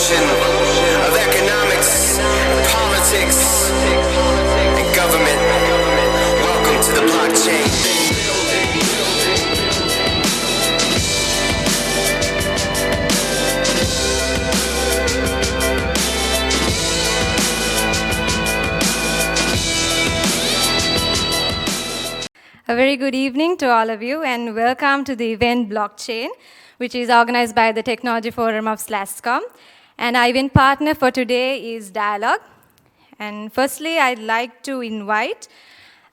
revolution of economics, politics, and government. Welcome to the blockchain. A very good evening to all of you, and welcome to the event Blockchain, which is organized by the Technology Forum of SLASSCOM. And our event partner for today is Dialogue. And firstly, I'd like to invite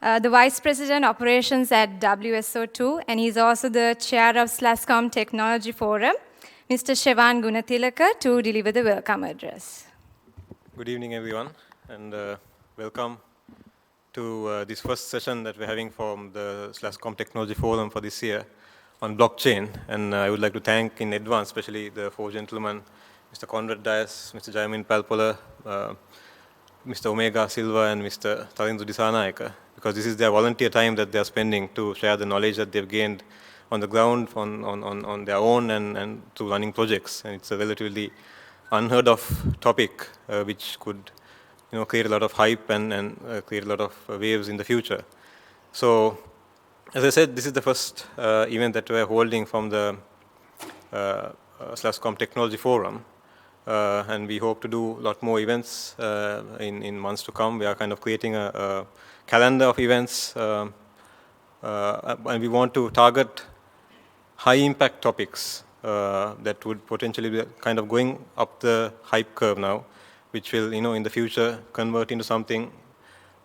the Vice President Operations at WSO2, and he's also the Chair of SLASSCOM Technology Forum, Mr. Shevan Gunathilaka, to deliver the welcome address. Good evening, everyone, and welcome to this first session that we're having from the SLASSCOM Technology Forum for this year on blockchain. And I would like to thank in advance, especially the four gentlemen, Mr. Conrad Dias, Mr. Jayamin Palpola, Mr. Omega Silva, and Mr. Tarindu Disanayaka, because this is their volunteer time that they're spending to share the knowledge that they've gained on the ground, on their own, and through running projects. And it's a relatively unheard of topic, which could create a lot of hype and create a lot of waves in the future. So, as I said, this is the first event that we're holding from the SLASSCOM Technology Forum, and we hope to do a lot more events in months to come. We are kind of creating a calendar of events, and we want to target high-impact topics that would potentially be kind of going up the hype curve now, which will, in the future convert into something,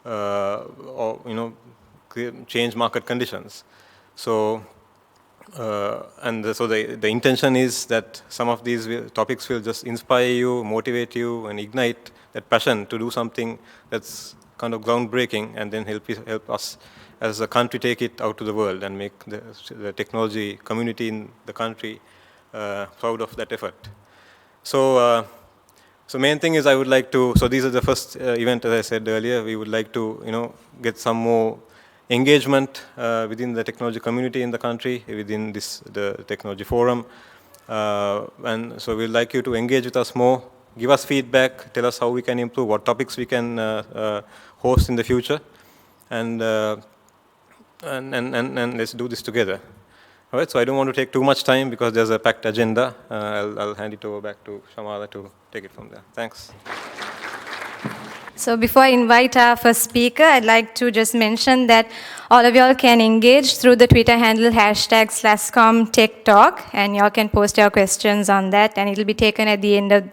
or change market conditions. So, so the intention is that some of these topics will just inspire you, motivate you, and ignite that passion to do something that's kind of groundbreaking, and then help us as a country take it out to the world and make the technology community in the country proud of that effort. So main thing is I would like to, so these are the first event, as I said earlier. We would like to, get some more engagement within the technology community in the country, within the technology forum. And so we'd like you to engage with us more, give us feedback, tell us how we can improve, what topics we can host in the future, and let's do this together. All right, so I don't want to take too much time because there's a packed agenda. I'll hand it over back to Shamala to take it from there. Thanks. So before I invite our first speaker, I'd like to just mention that all of y'all can engage through the Twitter handle #SLASSCOMTechTalk, and y'all can post your questions on that, and it'll be taken at the end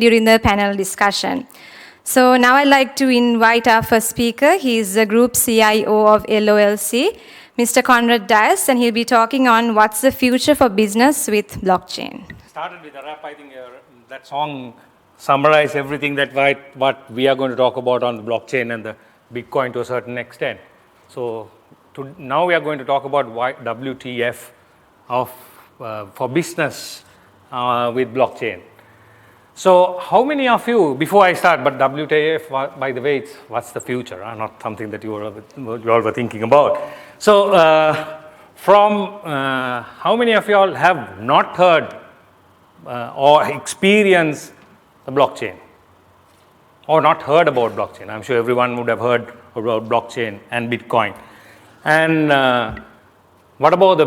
during the panel discussion. So now I'd like to invite our first speaker. He's the Group CIO of LOLC, Mr. Conrad Dias, and he'll be talking on what's the future for business with blockchain. Started with a rap. I think that song summarized everything that what we are going to talk about on the blockchain and the Bitcoin to a certain extent. So now we are going to talk about WTF for business with blockchain. So how many of you, before I start, but WTF, by the way, what's the future? Not something that you all were thinking about. So how many of you all have not heard or experienced the blockchain? Or not heard about blockchain? I'm sure everyone would have heard about blockchain and Bitcoin. And what about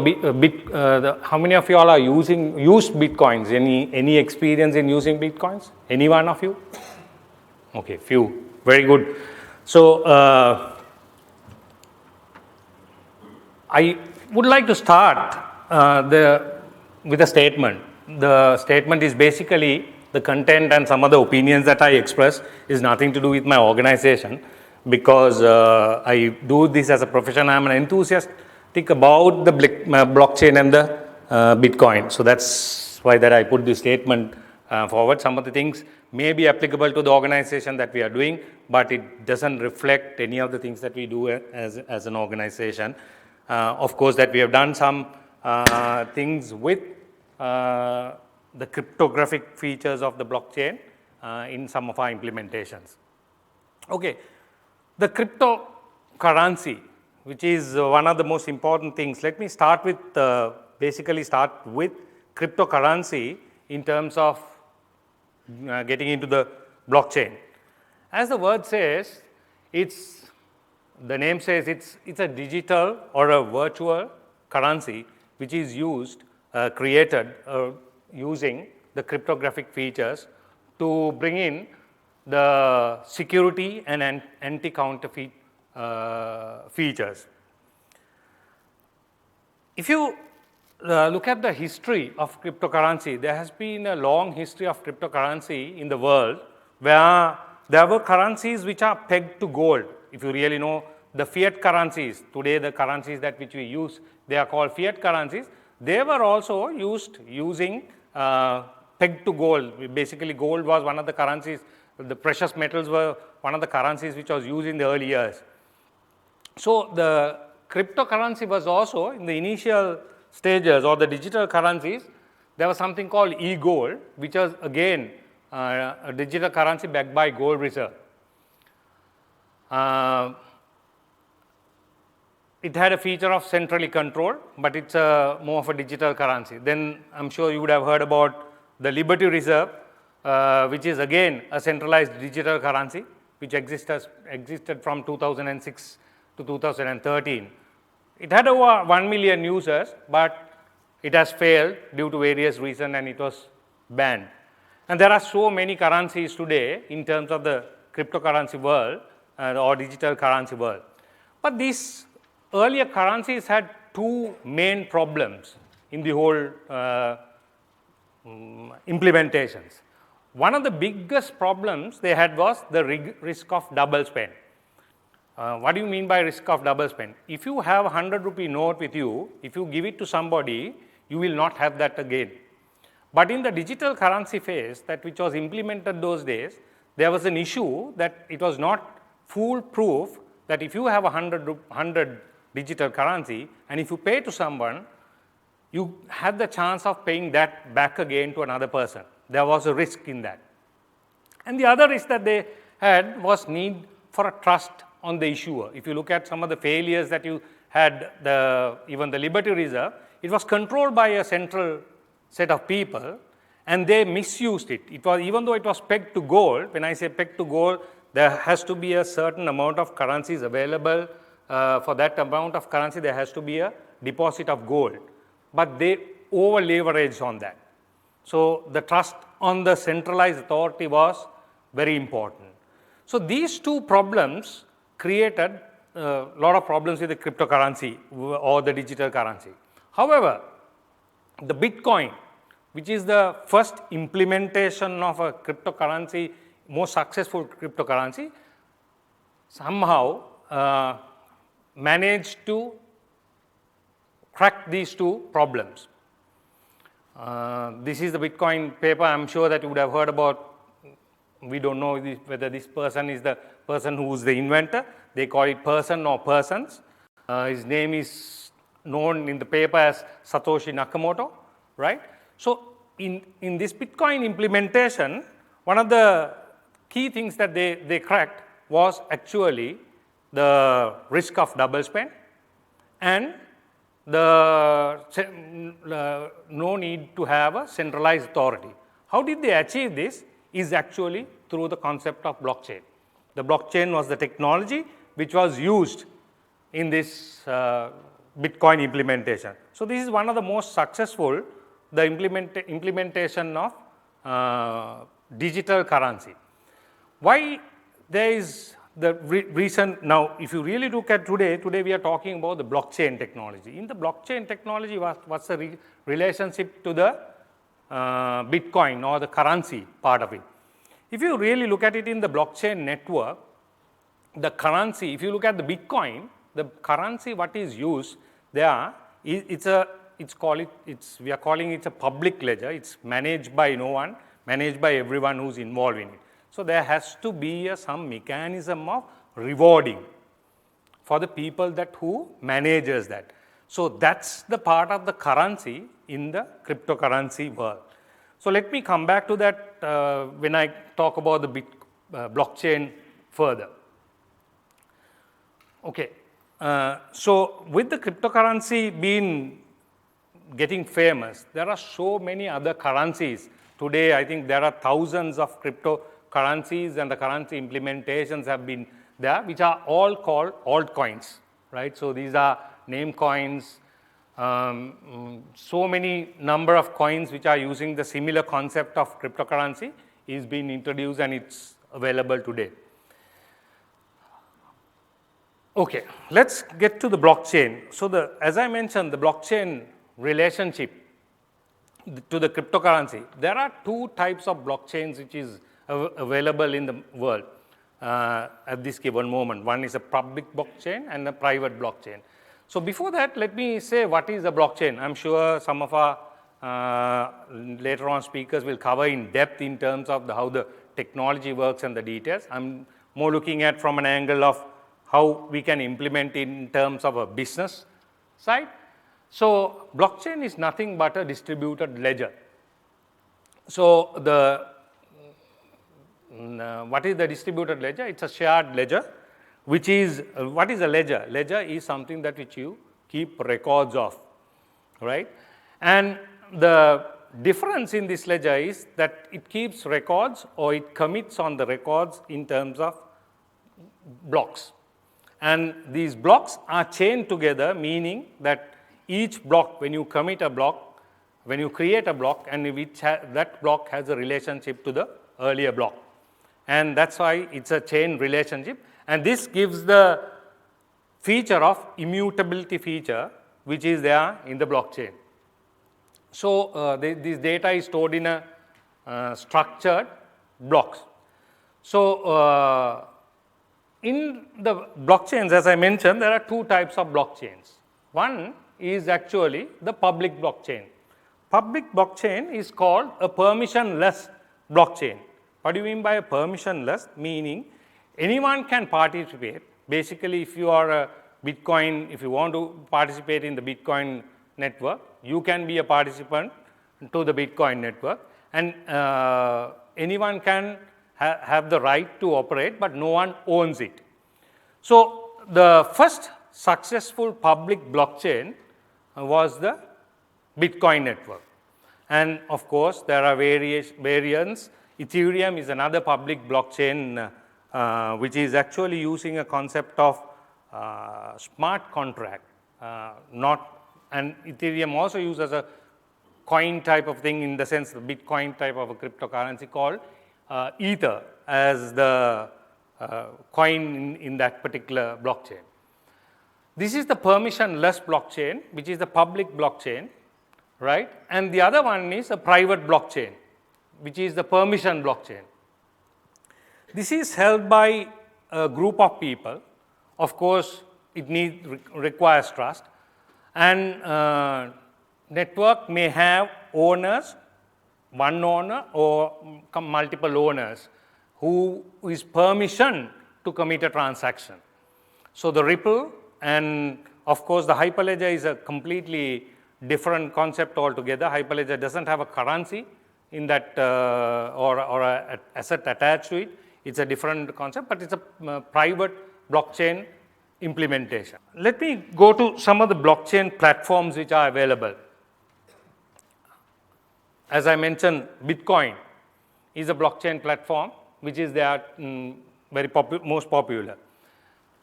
how many of you all are used Bitcoins? Any experience in using Bitcoins? Any one of you? Okay, few. Very good. So I would like to start with a statement. The statement is basically the content and some of the opinions that I express is nothing to do with my organization, because I do this as a profession. I'm an enthusiastic about the blockchain and the Bitcoin. So that's why that I put this statement forward. Some of the things may be applicable to the organization that we are doing, but it doesn't reflect any of the things that we do as an organization. Of course, that we have done some things with the cryptographic features of the blockchain in some of our implementations. Okay, the cryptocurrency, which is one of the most important things. Let me start with basically start with cryptocurrency in terms of getting into the blockchain. As the word says, the name says it's a digital or a virtual currency which is created using the cryptographic features to bring in the security and anti-counterfeit features. If you look at the history of cryptocurrency, there has been a long history of cryptocurrency in the world where there were currencies which are pegged to gold. If you really know the fiat currencies, today the currencies which we use, they are called fiat currencies. They were also using pegged to gold. Basically, gold was one of the currencies, the precious metals were one of the currencies which was used in the early years. So the cryptocurrency was also in the initial stages, or the digital currencies, there was something called e-gold, which was again a digital currency backed by gold reserve. It had a feature of centrally controlled, but it's more of a digital currency. Then I'm sure you would have heard about the Liberty Reserve, which is again a centralized digital currency, which existed from 2006 to 2013. It had over 1 million users, but it has failed due to various reasons and it was banned. And there are so many currencies today in terms of the cryptocurrency world or digital currency world. But these earlier currencies had two main problems in the whole implementations. One of the biggest problems they had was the risk of double spend. What do you mean by risk of double spend? If you have a 100 rupee note with you, if you give it to somebody, you will not have that again. But in the digital currency phase which was implemented those days, there was an issue that it was not foolproof that if you have a 100 digital currency and if you pay to someone, you had the chance of paying that back again to another person. There was a risk in that. And the other risk that they had was need for a trust on the issuer. If you look at some of the failures that you had, even the Liberty Reserve, it was controlled by a central set of people and they misused it. It was, even though it was pegged to gold, when I say pegged to gold, there has to be a certain amount of currencies available. For that amount of currency, there has to be a deposit of gold. But they over-leveraged on that. So the trust on the centralized authority was very important. So these two problems created a lot of problems with the cryptocurrency or the digital currency. However, the Bitcoin, which is the first implementation of a cryptocurrency, most successful cryptocurrency, somehow managed to crack these two problems. This is the Bitcoin paper. I'm sure that you would have heard about. We don't know whether this person is the person who is the inventor. They call it person or persons. His name is known in the paper as Satoshi Nakamoto, right? So in this Bitcoin implementation, one of the key things that they cracked was actually the risk of double spend and the no need to have a centralized authority. How did they achieve this? Is actually through the concept of blockchain. The blockchain was the technology which was used in this Bitcoin implementation. So this is one of the most successful, the implementation of digital currency. Why there is the reason now, if you really look at today we are talking about the blockchain technology. In the blockchain technology, what's the relationship to the Bitcoin or the currency part of it? If you really look at it in the blockchain network, the currency, if you look at the Bitcoin, the currency what is used there, we are calling it a public ledger. It's managed by no one, managed by everyone who's involved in it. So there has to be some mechanism of rewarding for the people who manages that. So that's the part of the currency in the cryptocurrency world. So let me come back to that when I talk about the blockchain further. Okay, so with the cryptocurrency getting famous, there are so many other currencies today I think there are thousands of cryptocurrencies, and the currency implementations have been there, which are all called altcoins, right? So these are name coins, so many number of coins which are using the similar concept of cryptocurrency is being introduced, and it's available today. Okay, let's get to the blockchain. So as I mentioned, the blockchain relationship to the cryptocurrency, there are two types of blockchains which is available in the world at this given moment. One is a public blockchain and a private blockchain. So before that, let me say what is a blockchain. I'm sure some of our later on speakers will cover in depth in terms of how the technology works and the details. I'm more looking at from an angle of how we can implement it in terms of a business side. So blockchain is nothing but a distributed ledger. So what is the distributed ledger? It's a shared ledger, which is, what is a ledger? Ledger is something that which you keep records of, right? And the difference in this ledger is that it keeps records, or it commits on the records in terms of blocks. And these blocks are chained together, meaning that each block, when you commit a block, when you create a block, and that block has a relationship to the earlier block. And that's why it's a chain relationship. And this gives the feature of immutability feature, which is there in the blockchain. So this data is stored in a structured blocks. So in the blockchains, as I mentioned, there are two types of blockchains. One is actually the public blockchain. Public blockchain is called a permissionless blockchain. What do you mean by a permissionless? Meaning anyone can participate. Basically, if you are a Bitcoin, if you want to participate in the Bitcoin network, you can be a participant to the Bitcoin network, and anyone can have the right to operate, but no one owns it. So the first successful public blockchain was the Bitcoin network. And of course, there are variants. Ethereum is another public blockchain which is actually using a concept of smart contract, and Ethereum also uses a coin type of thing, in the sense the Bitcoin type of a cryptocurrency called Ether as the coin in that particular blockchain. This is the permissionless blockchain, which is the public blockchain, right? And the other one is a private blockchain, which is the permission blockchain. This is held by a group of people. Of course, it requires trust, and network may have owners, one owner or multiple owners, who is permission to commit a transaction. So the Ripple, and of course the Hyperledger is a completely different concept altogether. Hyperledger doesn't have a currency in that or an asset attached to it. It's a different concept, but it's a private blockchain implementation. Let me go to some of the blockchain platforms which are available. As I mentioned, Bitcoin is a blockchain platform which is there most popular.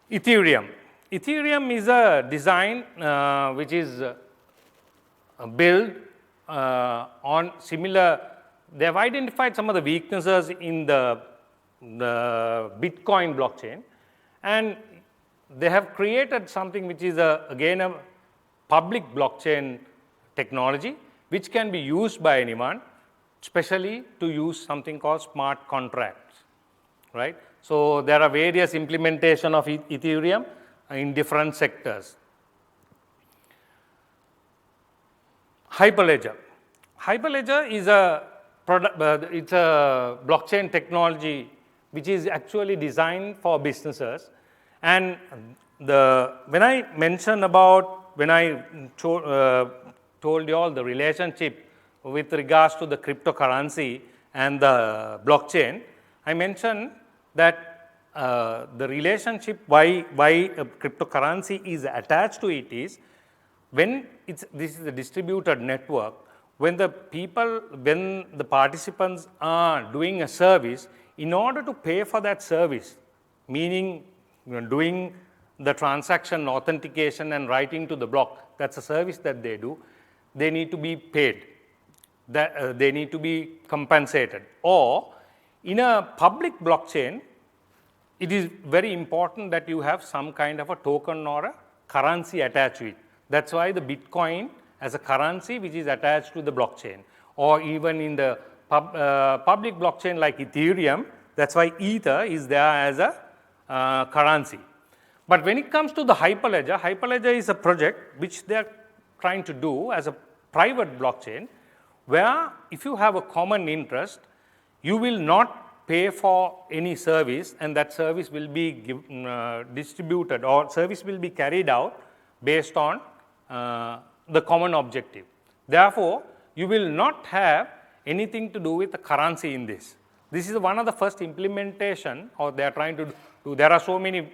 Ethereum. Ethereum is a design which is built on similar. They have identified some of the weaknesses in the Bitcoin blockchain, and they have created something which is again a public blockchain technology, which can be used by anyone, especially to use something called smart contracts, right? So there are various implementation of Ethereum in different sectors. Hyperledger. Hyperledger is a product, it's a blockchain technology which is actually designed for businesses. And when I mentioned about, when I told you all the relationship with regards to the cryptocurrency and the blockchain, I mentioned that the relationship why a cryptocurrency is attached to it is, when this is a distributed network, when the participants are doing a service, in order to pay for that service, meaning doing the transaction authentication and writing to the block, that's a service that they do, they need to be paid. They need to be compensated. Or in a public blockchain, it is very important that you have some kind of a token or a currency attached to it. That's why the Bitcoin as a currency which is attached to the blockchain, or even in the public blockchain like Ethereum, that's why Ether is there as a currency. But when it comes to the Hyperledger, Hyperledger is a project which they are trying to do as a private blockchain, where if you have a common interest, you will not pay for any service, and that service will be distributed, or service will be carried out based on the common objective. Therefore, you will not have anything to do with the currency in this. This is one of the first implementation, or they are trying to do. There are so many,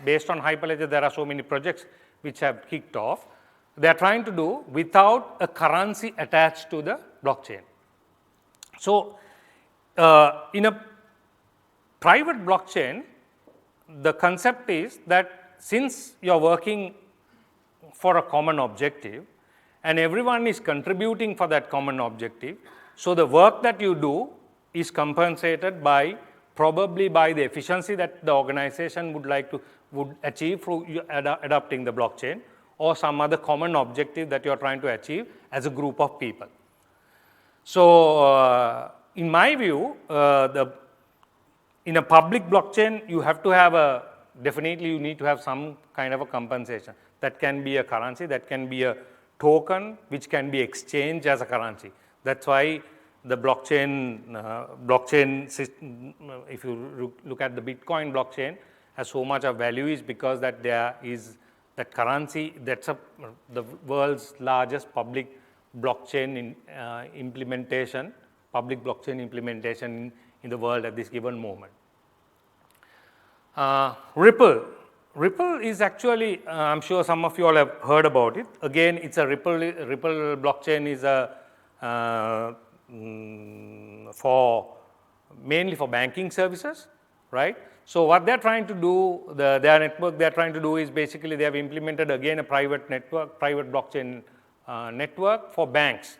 based on Hyperledger, there are so many projects which have kicked off. They are trying to do without a currency attached to the blockchain. So, in a private blockchain, the concept is that since you are working for a common objective and everyone is contributing for that common objective, so the work that you do is compensated by probably by the efficiency that the organization would achieve through adopting the blockchain, or some other common objective that you are trying to achieve as a group of people. So, in my view, in a public blockchain, you have to have definitely you need to have some kind of a compensation. That can be a currency, that can be a token, which can be exchanged as a currency. That's why the blockchain system, if you look at the Bitcoin blockchain, has so much of value, is because that there is that currency, that's the world's largest public blockchain implementation, public blockchain implementation in the world at this given moment. Ripple is actually, I'm sure some of you all have heard about it. Again, it's a Ripple blockchain is mainly for banking services, right? So what they're trying to do, their network they're trying to do is basically they have implemented again a private blockchain network for banks,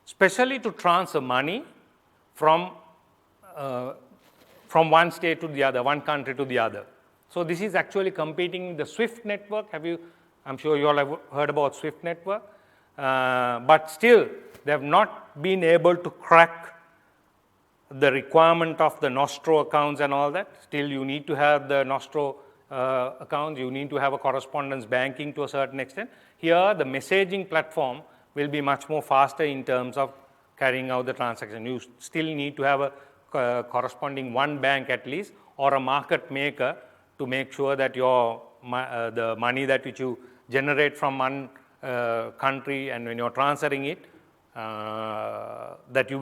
especially to transfer money from one state to the other, one country to the other. So this is actually competing the SWIFT network. I'm sure you all have heard about SWIFT network, but still they have not been able to crack the requirement of the Nostro accounts and all that. Still you need to have the Nostro accounts, you need to have a correspondence banking to a certain extent. Here the messaging platform will be much more faster in terms of carrying out the transaction. You still need to have a corresponding one bank at least, or a market maker, to make sure that the money that which you generate from one country, and when you're transferring it, that you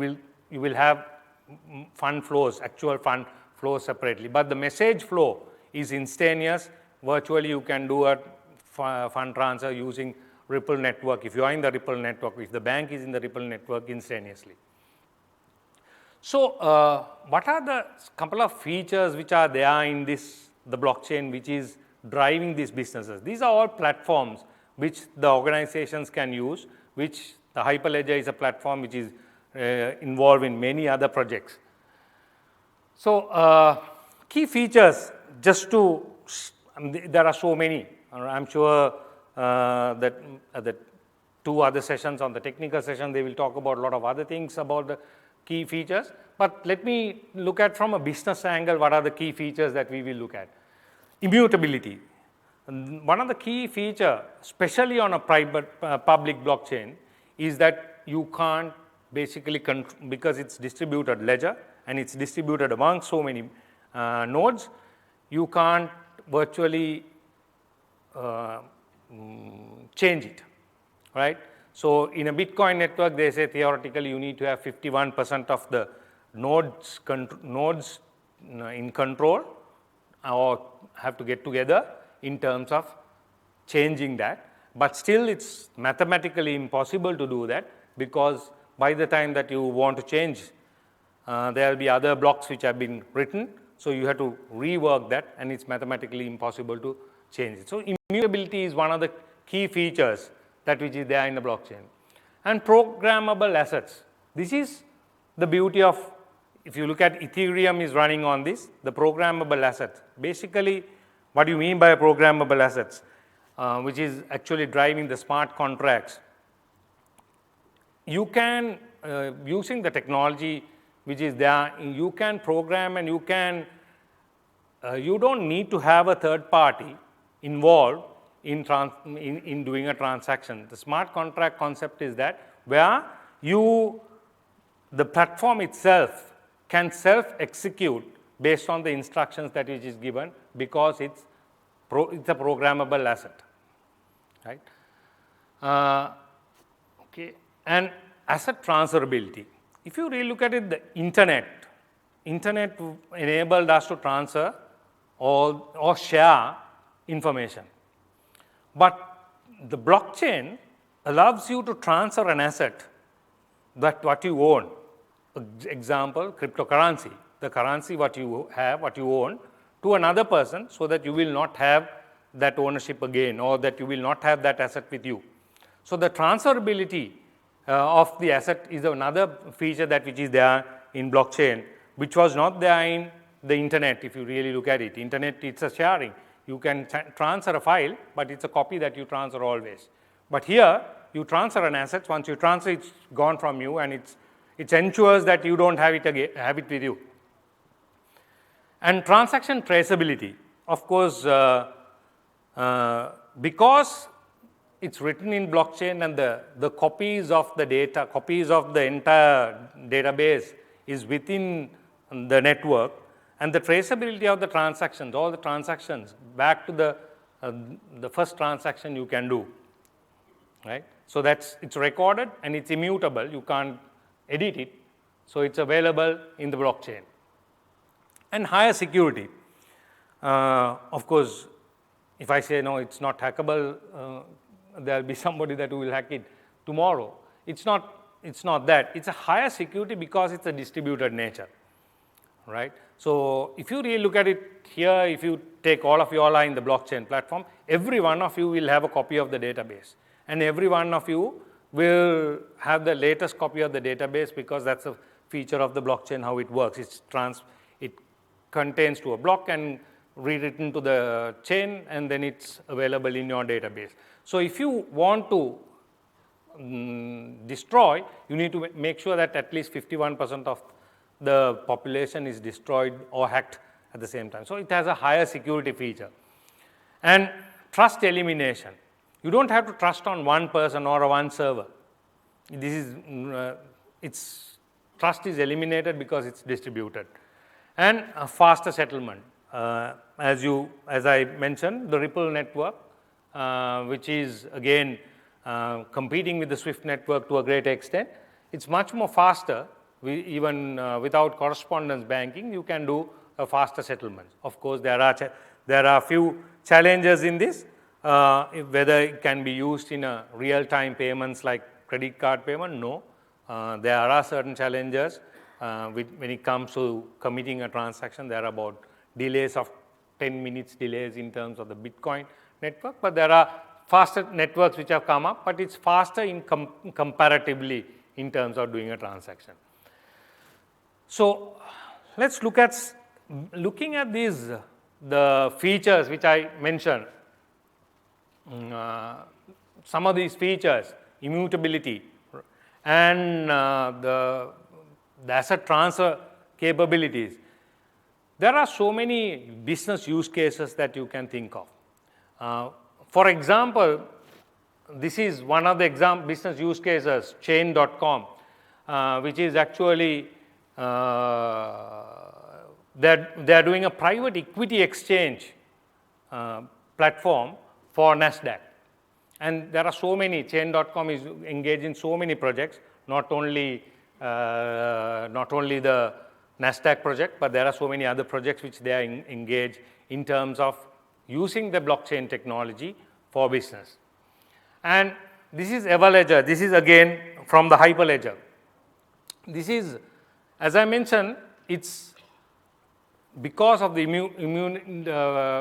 will have fund flows, actual fund flows separately. But the message flow is instantaneous. Virtually you can do a fund transfer using Ripple network. If you are in the Ripple network, if the bank is in the Ripple network, instantaneously. So, what are the couple of features which are there in the blockchain which is driving these businesses? These are all platforms which the organizations can use, which the Hyperledger is a platform which is involved in many other projects. So, key features, there are so many. I'm sure that the two other sessions, on the technical session, they will talk about a lot of other things about the key features. But let me look at from a business angle, what are the key features that we will look at. Immutability. One of the key features, especially on a public blockchain, is that you can't basically, because it's distributed ledger and it's distributed among so many nodes, you can't virtually change it, right? So in a Bitcoin network, they say theoretically you need to have 51% of the nodes in control, or have to get together in terms of changing that. But still it's mathematically impossible to do that. because by the time that you want to change, there will be other blocks which have been written, so you have to rework that, and it's mathematically impossible to change it. So immutability is one of the key features that which is there in the blockchain. And programmable assets. This is the beauty of, if you look at Ethereum is running on this, the programmable assets. Basically, what do you mean by programmable assets, which is actually driving the smart contracts. You can, using the technology which is there, you can program and you can, you don't need to have a third party involved in doing a transaction. The smart contract concept is that where the platform itself can self-execute based on the instructions that it is given, because it's a programmable asset, right? Okay, and asset transferability. If you really look at it, the internet enabled us to transfer or share information. But the blockchain allows you to transfer an asset that what you own. Example, cryptocurrency, the currency what you have, what you own, to another person, so that you will not have that ownership again, or that you will not have that asset with you. So the transferability of the asset is another feature that which is there in blockchain, which was not there in the internet. If you really look at it, internet, it's a sharing. You can transfer a file, but it's a copy that you transfer always. But here, you transfer an asset. Once you transfer, it's gone from you, and it ensures that you don't have it again, have it with you. And transaction traceability, of course, because it's written in blockchain and the copies of the data, copies of the entire database is within the network, and the traceability of the transactions, all the transactions back to the first transaction you can do, right? So it's recorded and it's immutable. You can't edit it, so it's available in the blockchain. And higher security. Of course, if I say no, it's not hackable, there will be somebody that will hack it tomorrow. It's not that. It's a higher security because it's a distributed nature, right? So if you really look at it here, if you take all of you all are in the blockchain platform, every one of you will have a copy of the database, and every one of you will have the latest copy of the database, because that's a feature of the blockchain, how it works. It contains to a block and rewritten to the chain, and then it's available in your database. So if you want to destroy, you need to make sure that at least 51% of the population is destroyed or hacked at the same time. So it has a higher security feature. And trust elimination. You don't have to trust on one person or one server. This is, trust is eliminated because it's distributed. And a faster settlement. As I mentioned, the Ripple network, which is again competing with the SWIFT network to a great extent, it's much more faster. Even without correspondence banking, you can do a faster settlement. Of course, there are few challenges in this, whether it can be used in a real-time payments like credit card payment. No, there are certain challenges when it comes to committing a transaction. There are about delays of 10 minutes delays in terms of the Bitcoin network, but there are faster networks which have come up, but it's faster in comparatively in terms of doing a transaction. So let's look at looking at these the features which I mentioned. Some of these features, immutability, and the asset transfer capabilities. There are so many business use cases that you can think of. For example, this is one of the business use cases, chain.com, which is actually they're doing a private equity exchange platform for NASDAQ. And there are so many, chain.com is engaged in so many projects, not only the NASDAQ project, but there are so many other projects which they are engaged in terms of using the blockchain technology for business. And this is Everledger. This is again from the Hyperledger. This is, as I mentioned, it's because of the immune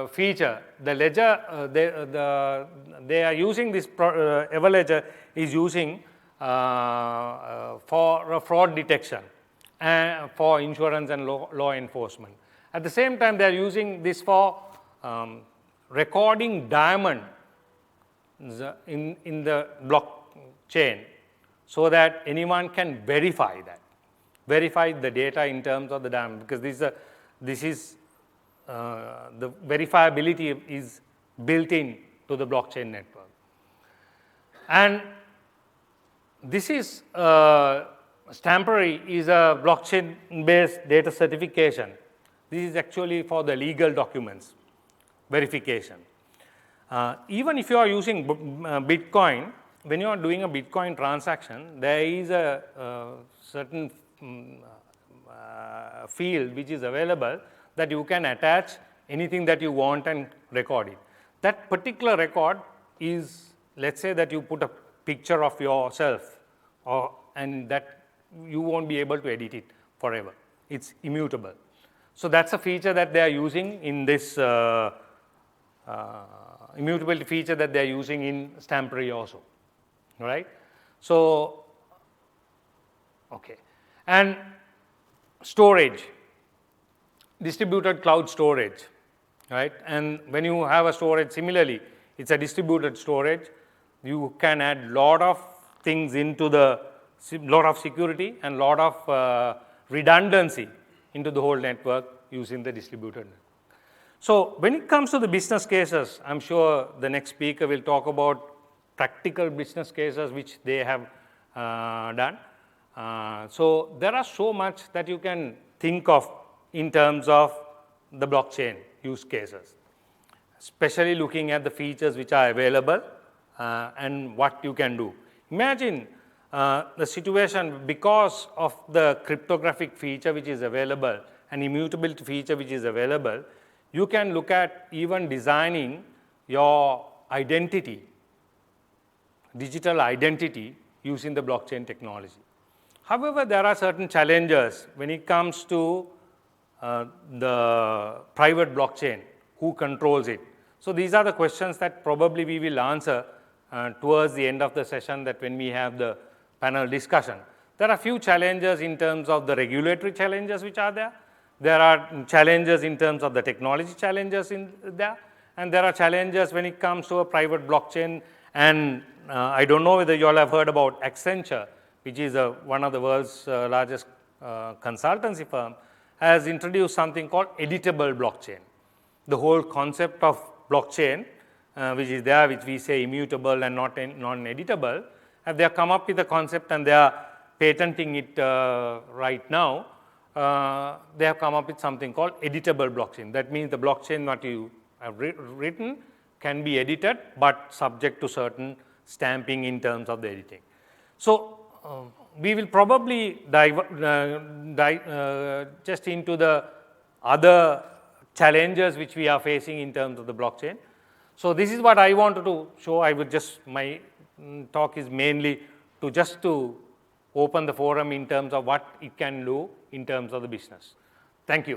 feature, the ledger, they are using this, Everledger is using for fraud detection and for insurance and law enforcement. At the same time, they are using this for recording diamonds in the blockchain so that anyone can verify the data in terms of the diamond, because the verifiability is built in to the blockchain network. And this is Stampery is a blockchain-based data certification. This is actually for the legal documents verification. Even if you are using Bitcoin, when you are doing a Bitcoin transaction, there is a certain field which is available that you can attach anything that you want and record it. That particular record is, let's say that you put a picture of yourself, and that you won't be able to edit it forever. It's immutable. So that's a feature that they are using in this immutability feature that they are using in Stampery also, right? So, okay. And storage, distributed cloud storage, right? And when you have a storage, similarly, it's a distributed storage. You can add lot of things into lot of security and lot of redundancy into the whole network using the distributed network. So when it comes to the business cases, I'm sure the next speaker will talk about practical business cases which they have done. So there are so much that you can think of in terms of the blockchain use cases, especially looking at the features which are available and what you can do. Imagine the situation because of the cryptographic feature which is available and immutability feature which is available, you can look at even designing your identity, digital identity using the blockchain technology. However, there are certain challenges when it comes to the private blockchain, who controls it. So these are the questions that probably we will answer towards the end of the session, that when we have the panel discussion. There are a few challenges in terms of the regulatory challenges which are there. There are challenges in terms of the technology challenges in there. And there are challenges when it comes to a private blockchain. And I don't know whether you all have heard about Accenture, which is one of the world's largest consultancy firm, has introduced something called editable blockchain. The whole concept of blockchain, which is there, which we say immutable and non-editable, they have come up with a concept and they are patenting it right now. They have come up with something called editable blockchain. That means the blockchain that you have written can be edited, but subject to certain stamping in terms of the editing. So we will probably dive just into the other challenges which we are facing in terms of the blockchain. So this is what I wanted to show. My talk is mainly to open the forum in terms of what it can do in terms of the business. Thank you.